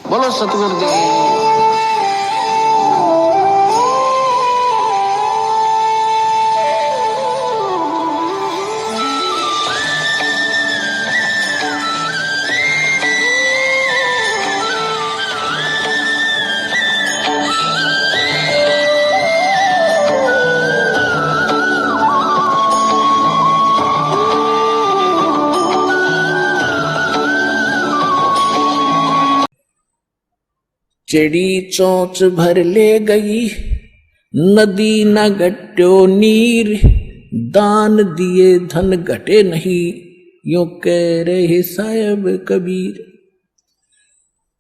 बोलो सतगुरुदेव। चिड़ी चोंच भर ले गई नदी न घट्यो नीर, दान दिए धन घटे नहीं, यूं कह रहे साहब कबीर।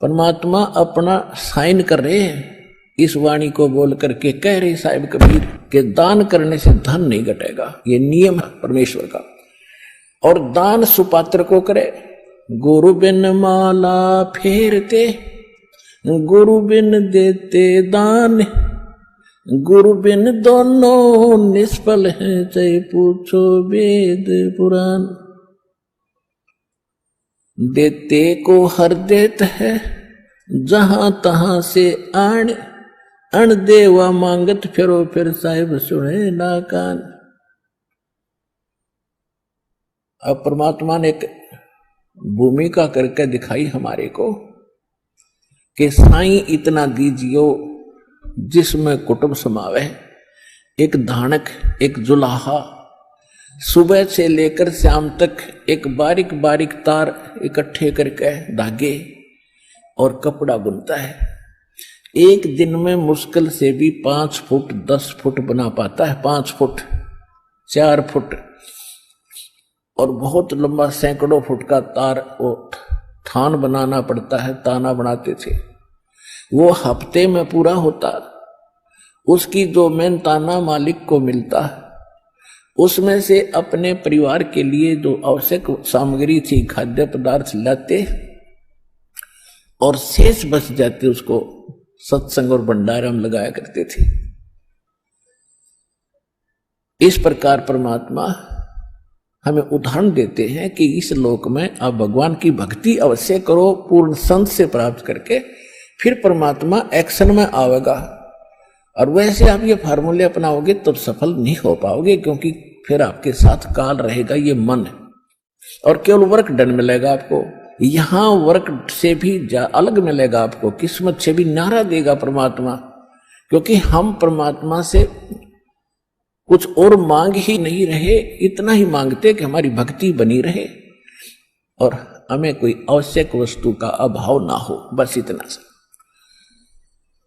परमात्मा अपना साइन कर रहे हैं इस वाणी को बोल करके, कह रहे साहब कबीर के दान करने से धन नहीं घटेगा, ये नियम है परमेश्वर का। और दान सुपात्र को करे। गुरु बिन माला फेरते, गुरु बिन देते दान, गुरु बिन दोनों निष्फल हैं, चाहे पूछो वेद पुराण। देते को हर देत है जहां तहां से आण, अण देवा मांगत फिरो फिर साहिब सुने ना कान। अब परमात्मा ने एक भूमिका करके दिखाई हमारे को कि साईं इतना दीजियो जिसमें कुटुंब समावे, एक धानक, एक जुलाहा, सुबह से लेकर शाम तक एक बारीक बारीक तार इकट्ठे करके धागे और कपड़ा बुनता है। एक दिन में मुश्किल से भी 5 फुट 10 फुट बना पाता है, 5 फुट 4 फुट, और बहुत लंबा सैकड़ों फुट का तार वो थान बनाना पड़ता है। ताना बनाते थे, वो हफ्ते में पूरा होता। उसकी जो मेन ताना मालिक को मिलता, उसमें से अपने परिवार के लिए जो आवश्यक सामग्री थी, खाद्य पदार्थ लाते और शेष बच जाते, उसको सत्संग और भंडारा में लगाया करते थे। इस प्रकार परमात्मा हमें उदाहरण देते हैं कि इस लोक में आप भगवान की भक्ति अवश्य करो, पूर्ण संत से प्राप्त करके, फिर परमात्मा एक्शन में आवेगा। और वैसे आप ये फार्मूले अपनाओगे तब सफल नहीं हो पाओगे, क्योंकि फिर आपके साथ काल रहेगा, ये मन है। और केवल वर्क डन मिलेगा आपको, यहां वर्क से भी अलग मिलेगा आपको, किस्मत से भी नारा देगा परमात्मा। क्योंकि हम परमात्मा से कुछ और मांग ही नहीं रहे, इतना ही मांगते कि हमारी भक्ति बनी रहे और हमें कोई आवश्यक वस्तु का अभाव ना हो, बस इतना सा।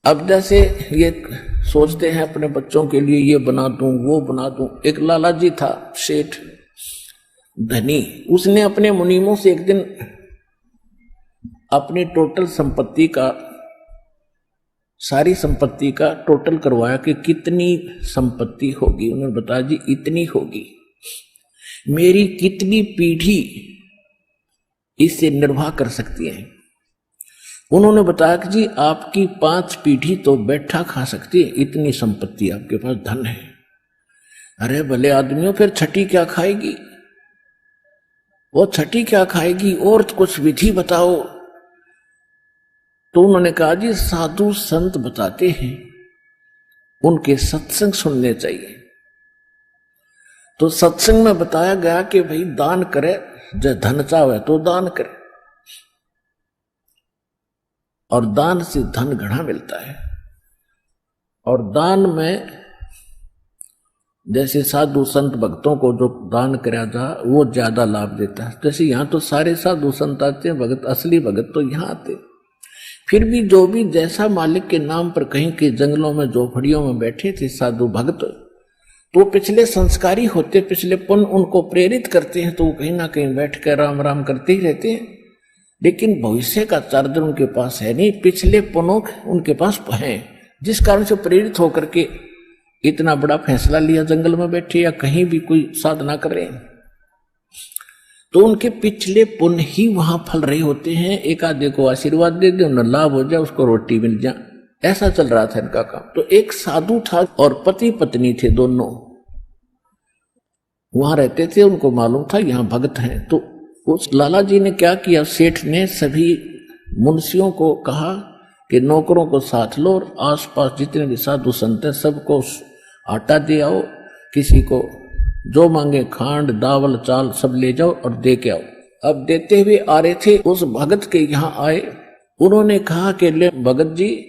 अब जैसे ये सोचते हैं अपने बच्चों के लिए ये बना दूं वो बना दूं। एक लाला जी था सेठ धनी, उसने अपने मुनीमों से एक दिन अपनी टोटल संपत्ति का, सारी संपत्ति का टोटल करवाया कि कितनी संपत्ति होगी। उन्होंने बताया जी इतनी होगी, मेरी कितनी पीढ़ी इससे निर्वाह कर सकती है। उन्होंने बताया कि जी आपकी 5 पीढ़ी तो बैठा खा सकती है, इतनी संपत्ति आपके पास, धन है। अरे भले आदमियों, फिर छठी क्या खाएगी? वो छठी क्या खाएगी? और कुछ विधि बताओ। तो उन्होंने कहा जी साधु संत बताते हैं, उनके सत्संग सुनने चाहिए। तो सत्संग में बताया गया कि भाई दान करे, जब धन चाहे तो दान करे, और दान से धन घना मिलता है। और दान में जैसे साधु संत भक्तों को जो दान कराया जा, वो ज्यादा लाभ देता है। जैसे यहाँ तो सारे साधु संत आते हैं, भगत, असली भगत तो यहाँ आते। फिर भी जो भी जैसा मालिक के नाम पर कहीं के जंगलों में झोपड़ियों में बैठे थे साधु भक्त, तो पिछले संस्कारी होते, पिछले पुण्य उनको प्रेरित करते हैं, तो वो कहीं ना कहीं बैठ कर राम राम करते ही रहते हैं। लेकिन भविष्य का चार्जर उनके पास है नहीं, पिछले पुण्य उनके पास है, जिस कारण से प्रेरित होकर के इतना बड़ा फैसला लिया, जंगल में बैठे या कहीं भी कोई साधना कर रहे हैं। तो उनके पिछले पुण्य ही वहां फल रहे होते हैं। एक आधे को आशीर्वाद दे दे, उन्हें लाभ हो जाए, उसको रोटी मिल जाए, ऐसा चल रहा था इनका काम। तो एक साधु था और पति पत्नी थे, दोनों वहां रहते थे। उनको मालूम था यहाँ भक्त हैं। तो उस लाला जी ने क्या किया, सेठ ने सभी मुंशियों को कहा कि नौकरों को साथ लो और आसपास जितने भी साधु संत हैं सबको आटा दे आओ, किसी को जो मांगे खांड दावल चाल सब ले जाओ और दे के आओ। अब देते हुए आ रहे थे, उस भगत के यहाँ आए। उन्होंने कहा कि ले भगत जी,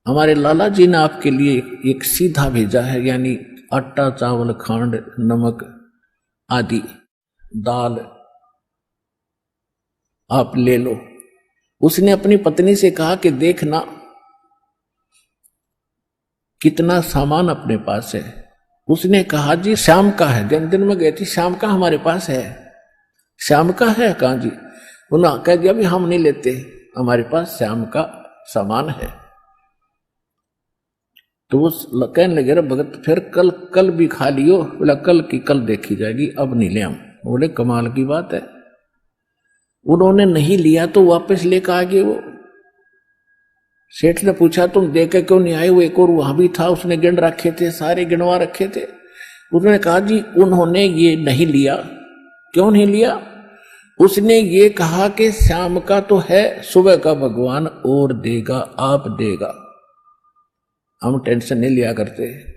हमारे लाला जी ने आपके लिए एक सीधा भेजा है, यानी आटा चावल खांड नमक आदि दाल आप ले लो। उसने अपनी पत्नी से कहा कि देखना कितना सामान अपने पास है। उसने कहा जी शाम का है, दिन में गई थी, शाम का हमारे पास है। शाम का है? कहा जी। उन्होंने कह दिया भी हम नहीं लेते, हमारे पास शाम का सामान है। तो वो कहने लगे भगत फिर कल भी खा लियो। बोला कल की कल देखी जाएगी, अब नहीं ले हम। बोले कमाल की बात है। उन्होंने नहीं लिया तो वापस लेकर आ गए। वो सेठ ने पूछा तुम दे के क्यों नहीं आए? वो एक और वहां भी था, उसने गिन रखे थे, सारे गिनवा रखे थे। उन्होंने कहा जी उन्होंने ये नहीं लिया। क्यों नहीं लिया? उसने ये कहा कि शाम का तो है, सुबह का भगवान और देगा, आप देगा, हम टेंशन नहीं लिया करते।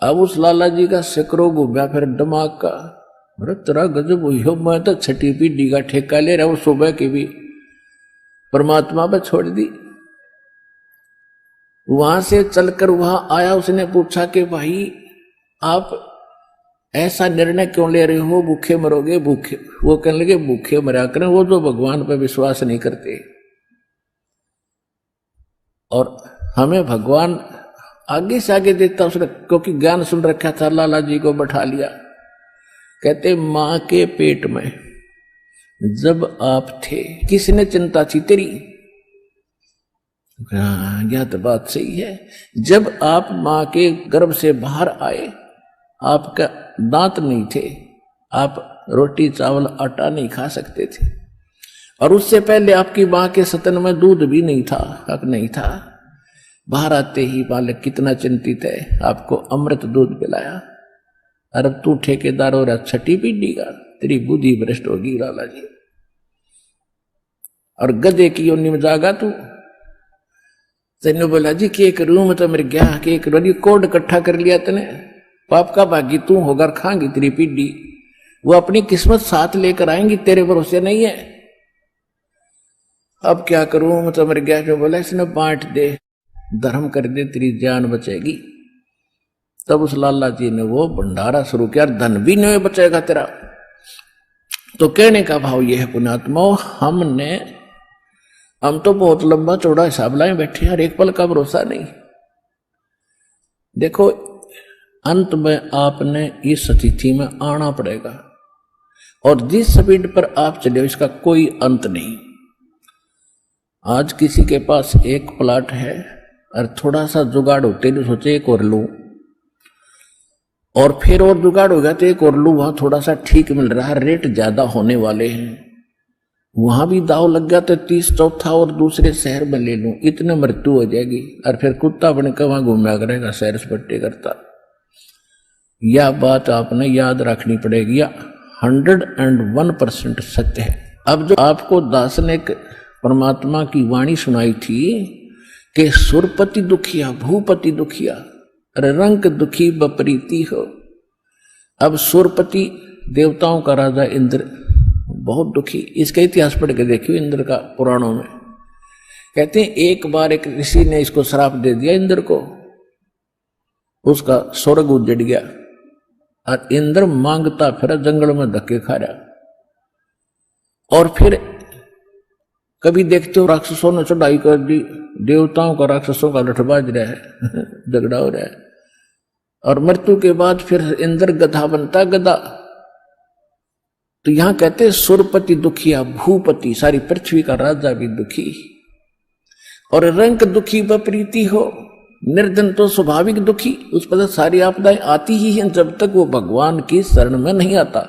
अब उस लाला जी का सिकरो घूमया फिर दिमाग का, अरे तेरा गजब हुई हो, मैं तो छठी पीढ़ी का ठेका ले रहा हूं, सुबह की भी परमात्मा पर छोड़ दी। वहां से चलकर वहां आया, उसने पूछा कि भाई आप ऐसा निर्णय क्यों ले रहे हो, भूखे मरोगे? भूखे, वो कहने लगे भूखे मरा करें वो जो भगवान पर विश्वास नहीं करते, और हमें भगवान आगे से आगे देता उसने, क्योंकि ज्ञान सुन रखा था। लाला जी को बैठा लिया, कहते मां के पेट में जब आप थे किसने चिंता थी तेरी? यह तो बात सही है। जब आप मां के गर्भ से बाहर आए, आपका दांत नहीं थे, आप रोटी चावल आटा नहीं खा सकते थे, और उससे पहले आपकी मां के स्तन में दूध भी नहीं था, हक नहीं था। बाहर आते ही बालक कितना चिंतित है, आपको अमृत दूध पिलाया। अरे तू ठेकेदार हो रहा छठी पीढ़ी का, तेरी बुद्धि भ्रष्ट होगी लाला जी। और गधे की योनि में जागा तू। तेने बोला जी कि एक रूम तो मेरे गया कि एक रोनी कोड इकट्ठा कर लिया तने, पाप का भागी तू होकर खाएंगी तेरी पीढ़ी। वो अपनी किस्मत साथ लेकर आएंगी, तेरे भरोसे नहीं है। अब क्या करूं, तो मेरे गया जो बोला इसने बांट दे, धर्म कर दे, तेरी जान बचेगी। तब उस लाला जी ने वो भंडारा शुरू किया, धन भी नहीं बचेगा तेरा। तो कहने का भाव यह है पुण्यात्मा, हम तो बहुत लंबा चौड़ा हिसाब लाए बैठे हैं, एक पल का भरोसा नहीं। देखो अंत में आपने इस स्थिति में आना पड़ेगा, और जिस स्पीड पर आप चले इसका कोई अंत नहीं। आज किसी के पास एक प्लाट है और थोड़ा सा जुगाड़ होते तो सोचे एक और लूं, और फिर और जुगाड़ हो गया तो एक और लूं, वहां थोड़ा सा ठीक मिल रहा है, रेट ज्यादा होने वाले हैं, वहां भी दाव लग गया तो 30 चौथा और दूसरे शहर में ले लूं, इतने मृत्यु हो जाएगी, और फिर कुत्ता बनकर वहां घूमया करेगा सैर सपट्टे करता। यह बात आपने याद रखनी पड़ेगी, 101% सत्य है। अब जो आपको दास ने परमात्मा की वाणी सुनाई थी कि सुरपति दुखिया भूपति दुखिया, अरे रंग दुखी बपरीति हो। अब सुरपति देवताओं का राजा इंद्र बहुत दुखी, इसका इतिहास पढ़ के देखियो इंद्र का पुराणों में। कहते हैं एक बार एक ऋषि ने इसको श्राप दे दिया इंद्र को, उसका स्वर्ग उजड़ गया, और इंद्र मांगता फिर जंगल में धक्के खा रहा। और फिर कभी देखते हो राक्षसों ने चढ़ाई कर दी, देवताओं का राक्षसों का लठबाज रहा है झगड़ा हो रहा है, और मृत्यु के बाद फिर इंद्र गधा बनता, गधा। तो यहां कहते सुरपति दुखिया भूपति, सारी पृथ्वी का राजा भी दुखी, और रंग दुखी बप्रीति हो, निर्धन तो स्वाभाविक दुखी, उस पर सारी आपदाएं आती ही हैं जब तक वो भगवान की शरण में नहीं आता।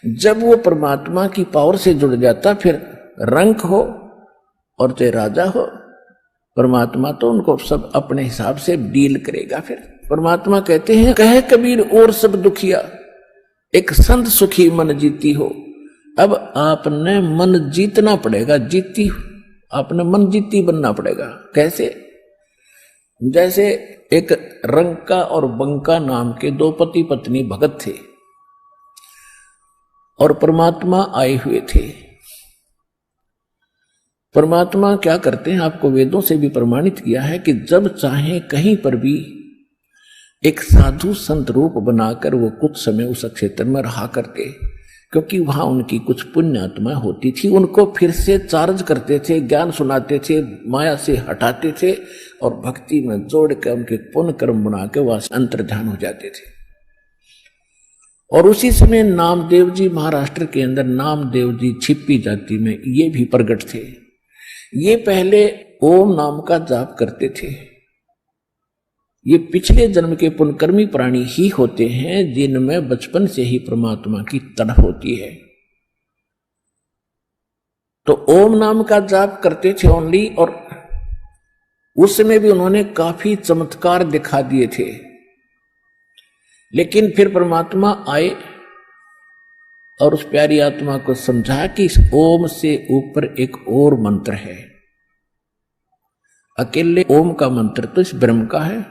जब वो परमात्मा की पावर से जुड़ जाता फिर रंग हो और चाहे राजा हो, परमात्मा तो उनको सब अपने हिसाब से डील करेगा। फिर परमात्मा कहते हैं कहे कबीर और सब दुखिया, एक संत सुखी मन जीती हो। अब आपने मन जीतना पड़ेगा, आपने मन जीती बनना पड़ेगा। कैसे? जैसे एक रंका और बंका नाम के दो पति पत्नी भगत थे और परमात्मा आए हुए थे। परमात्मा क्या करते हैं, आपको वेदों से भी प्रमाणित किया है कि जब चाहे कहीं पर भी एक साधु संत रूप बनाकर वो कुछ समय उस क्षेत्र में रहा करते, क्योंकि वहां उनकी कुछ पुण्य आत्मा होती थी। उनको फिर से चार्ज करते थे, ज्ञान सुनाते थे, माया से हटाते थे और भक्ति में जोड़ कर उनके पुण्य कर्म बना के वहां से अंतर्ध्यान हो जाते थे। और उसी समय नामदेव जी महाराष्ट्र के अंदर, नामदेव जी छिप्पी जाति में ये भी प्रकट थे। ये पहले ओम नाम का जाप करते थे। ये पिछले जन्म के पुण्यकर्मी प्राणी ही होते हैं जिनमें बचपन से ही परमात्मा की तड़प होती है। तो ओम नाम का जाप करते थे ओनली, और उस समय भी उन्होंने काफी चमत्कार दिखा दिए थे। लेकिन फिर परमात्मा आए और उस प्यारी आत्मा को समझा कि इस ओम से ऊपर एक और मंत्र है। अकेले ओम का मंत्र तो इस ब्रह्म का है,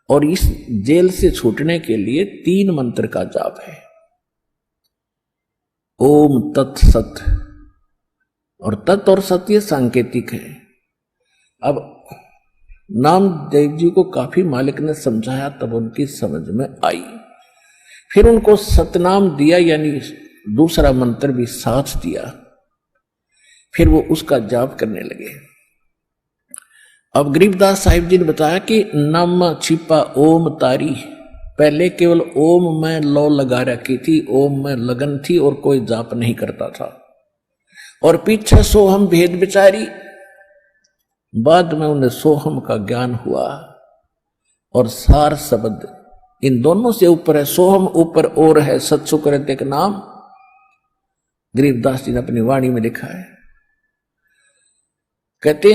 और इस जेल से छूटने के लिए 3 मंत्र का जाप है। ओम तत्सत, और तत् और सत ये सांकेतिक है। अब नामदेव जी को काफी मालिक ने समझाया, तब उनकी समझ में आई। फिर उनको सतनाम दिया, यानी दूसरा मंत्र भी साथ दिया। फिर वो उसका जाप करने लगे। अब गरीबदास साहिब जी ने बताया कि नम छिपा ओम तारी, पहले केवल ओम में लौ लगा रखी थी, ओम में लगन थी और कोई जाप नहीं करता था। और पीछे सोहम भेद विचारी, बाद में उन्हें सोहम का ज्ञान हुआ। और सार शब्द इन दोनों से ऊपर है, सोहम ऊपर और है, सत्सुकृत एक नाम गरीबदास जी ने अपनी वाणी में लिखा है। कहते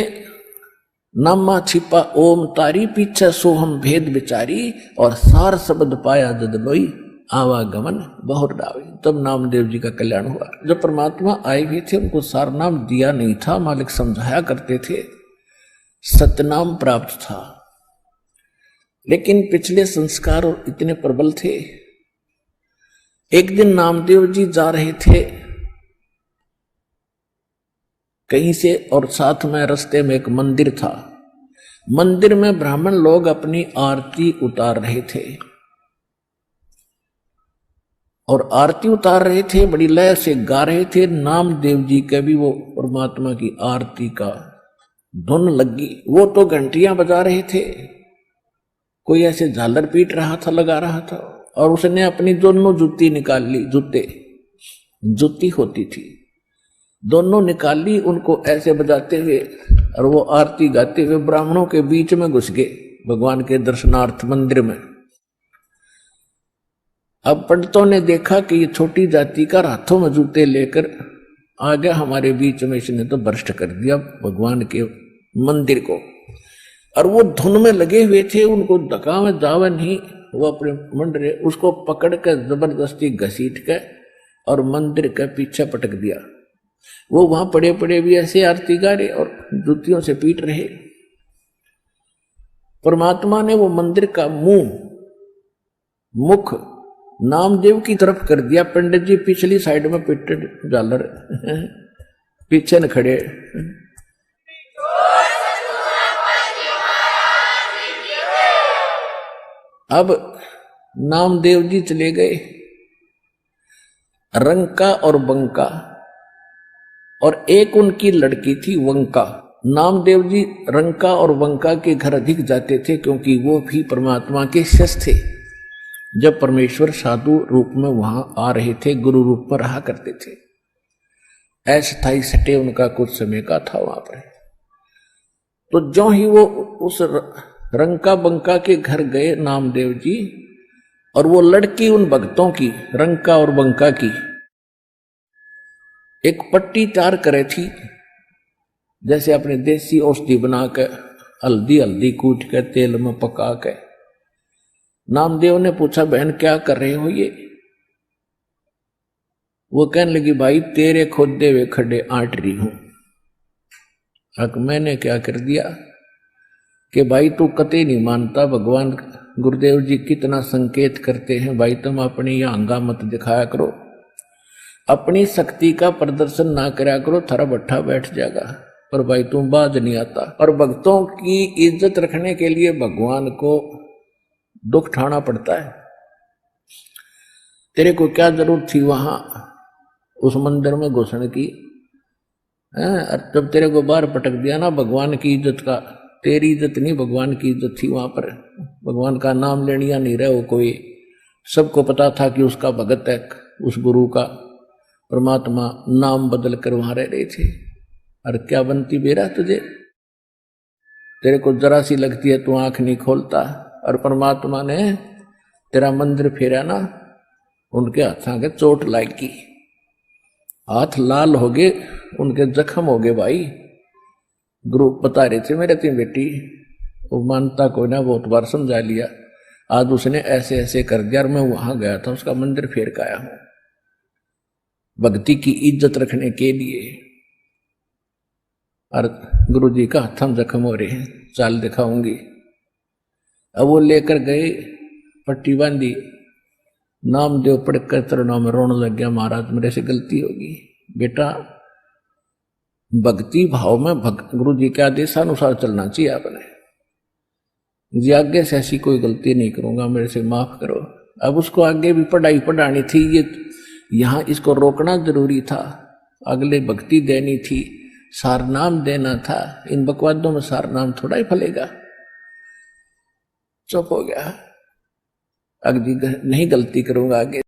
नामा छिपा ओम तारी, पीछे सोहम भेद विचारी, और सार शब्द पाया जद लोई, आवागमन बहुत डावी। तब नामदेव जी का कल्याण हुआ। जब परमात्मा आए हुए थे उनको सार नाम दिया नहीं था, मालिक समझाया करते थे, सतनाम प्राप्त था। लेकिन पिछले संस्कार इतने प्रबल थे। एक दिन नामदेव जी जा रहे थे कहीं से, और साथ में रास्ते में एक मंदिर था। मंदिर में ब्राह्मण लोग अपनी आरती उतार रहे थे, और आरती उतार रहे थे, बड़ी लय से गा रहे थे। नामदेव जी के भी वो परमात्मा की आरती का धुन लगी। वो तो घंटियां बजा रहे थे, कोई ऐसे झालर पीट रहा था, लगा रहा था, और उसने अपनी दोनों जूती निकाल ली, जूती होती थी, दोनों निकाल ली, उनको ऐसे बजाते हुए, और वो आरती गाते हुए ब्राह्मणों के बीच में घुस गए भगवान के दर्शनार्थ मंदिर में। अब पंडितों ने देखा कि ये छोटी जाति का हाथों में जूते लेकर आ गया हमारे बीच में, इसने तो भ्रष्ट कर दिया भगवान के मंदिर को। और वो धुन में लगे हुए थे, उनको धक्का में जावा नहीं, वो अपने मंडरे उसको पकड़ कर जबरदस्ती घसीट के और मंदिर के पीछे पटक दिया। वो वहां पड़े पड़े भी ऐसे आरती गा रहे और जूतियों से पीट रहे। परमात्मा ने वो मंदिर का मुख नामदेव की तरफ कर दिया। पंडित जी पिछली साइड में पिटे झालर पीछे न खड़े। अब नामदेव जी चले गए रंका और बंका, और एक उनकी लड़की थी वंका। नामदेव जी रंका और वंका के घर अधिक जाते थे, क्योंकि वो भी परमात्मा के शिष्य थे। जब परमेश्वर साधु रूप में वहां आ रहे थे, गुरु रूप में रहा करते थे। अस्थायी सटे उनका कुछ समय का था वहां पर। तो जो ही वो उस रंका बंका के घर गए नामदेव जी, और वो लड़की उन भक्तों की, रंका और बंका की, एक पट्टी तैयार करे थी, जैसे अपने देसी औषधि बना के हल्दी कूट के तेल में पका के। नामदेव ने पूछा, बहन क्या कर रहे हो ये? वो कहने लगी भाई तेरे खोदे हुए खड्डे आंट रही हूं। अब मैंने क्या कर दिया कि भाई तू कतई नहीं मानता, भगवान गुरुदेव जी कितना संकेत करते हैं, भाई तुम अपनी यह अंगा मत दिखाया करो, अपनी शक्ति का प्रदर्शन ना करा करो, थारा भट्ठा बैठ जाएगा। पर भाई तुम बाज नहीं आता। और भक्तों की इज्जत रखने के लिए भगवान को दुख ठाना पड़ता है। तेरे को क्या जरूरत थी वहां उस मंदिर में घुसने की? और जब तेरे को बाहर पटक दिया ना भगवान की इज्जत का, तेरी इज्जत नहीं भगवान की इज्जत थी वहां पर। भगवान का नाम लेनिया नहीं रहे वो कोई, सबको पता था कि उसका भगत है, उस गुरु का परमात्मा नाम बदल कर वहां रह रहे थे। और क्या बनती बेरा तुझे? तेरे को जरा सी लगती है तू आंख नहीं खोलता। और परमात्मा ने तेरा मंदिर फेरा ना, उनके हाथों के चोट लागी, हाथ लाल हो गए, उनके जख्म हो गए। भाई गुरु बता रहे थे मेरे तीन बेटी, वो मानता को ना बहुत बार समझा लिया, आज उसने ऐसे ऐसे कर दिया। और मैं वहां गया था, उसका मंदिर फेर के आया हूं भक्ति की इज्जत रखने के लिए। और गुरु जी का हथम जख्म हो रहे हैं, चाल दिखाऊंगी। अब वो लेकर गए, पट्टी बांधी, नामदेव पढ़कर तरुणों में रोने लग गया, महाराज मेरे से गलती होगी। बेटा भक्ति भाव में गुरु जी के आदेशानुसार चलना चाहिए आपने। जी आगे से ऐसी कोई गलती नहीं करूंगा, मेरे से माफ करो। अब उसको आगे भी पढ़ाई पढ़ानी थी, ये यहां इसको रोकना जरूरी था, अगले भक्ति देनी थी, सार नाम देना था। इन बकवादों में सार नाम थोड़ा ही फलेगा। चुप हो गया, अगली नहीं गलती करूंगा आगे।